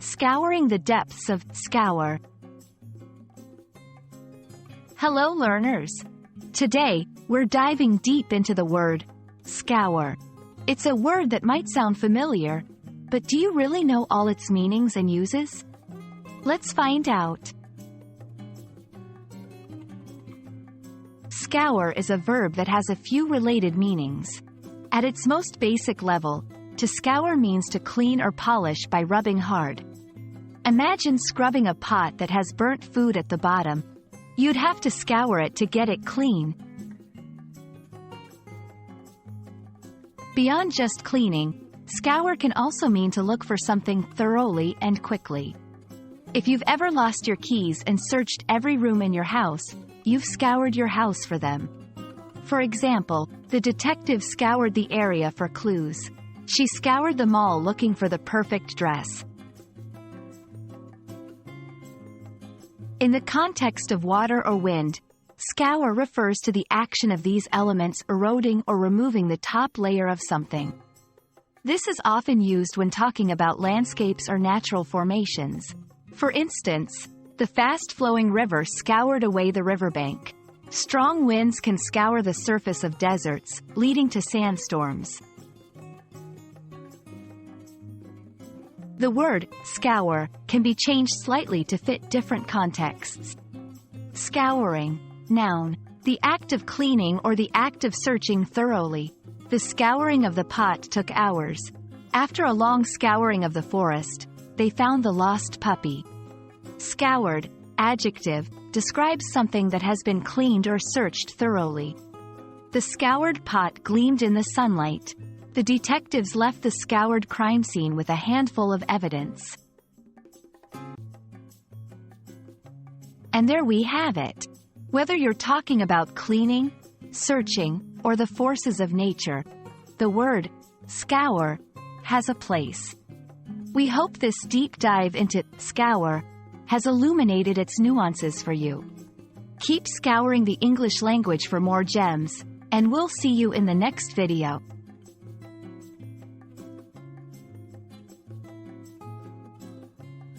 Scouring the Depths of Scour. Hello learners! Today, we're diving deep into the word scour. It's a word that might sound familiar, but do you really know all its meanings and uses? Let's find out. Scour is a verb that has a few related meanings. At its most basic level, to scour means to clean or polish by rubbing hard. Imagine scrubbing a pot that has burnt food at the bottom. You'd have to scour it to get it clean. Beyond just cleaning, scour can also mean to look for something thoroughly and quickly. If you've ever lost your keys and searched every room in your house, you've scoured your house for them. For example, the detective scoured the area for clues. She scoured the mall looking for the perfect dress. In the context of water or wind, scour refers to the action of these elements eroding or removing the top layer of something. This is often used when talking about landscapes or natural formations. For instance, the fast-flowing river scoured away the riverbank. Strong winds can scour the surface of deserts, leading to sandstorms. The word scour can be changed slightly to fit different contexts. Scouring. Noun. The act of cleaning or the act of searching thoroughly. The scouring of the pot took hours. After a long scouring of the forest, they found the lost puppy. Scoured. Adjective. Describes something that has been cleaned or searched thoroughly. The scoured pot gleamed in the sunlight. The detectives left the scoured crime scene with a handful of evidence. And there we have it. Whether you're talking about cleaning, searching, or the forces of nature, the word scour has a place. We hope this deep dive into scour has illuminated its nuances for you. Keep scouring the English language for more gems, and we'll see you in the next video.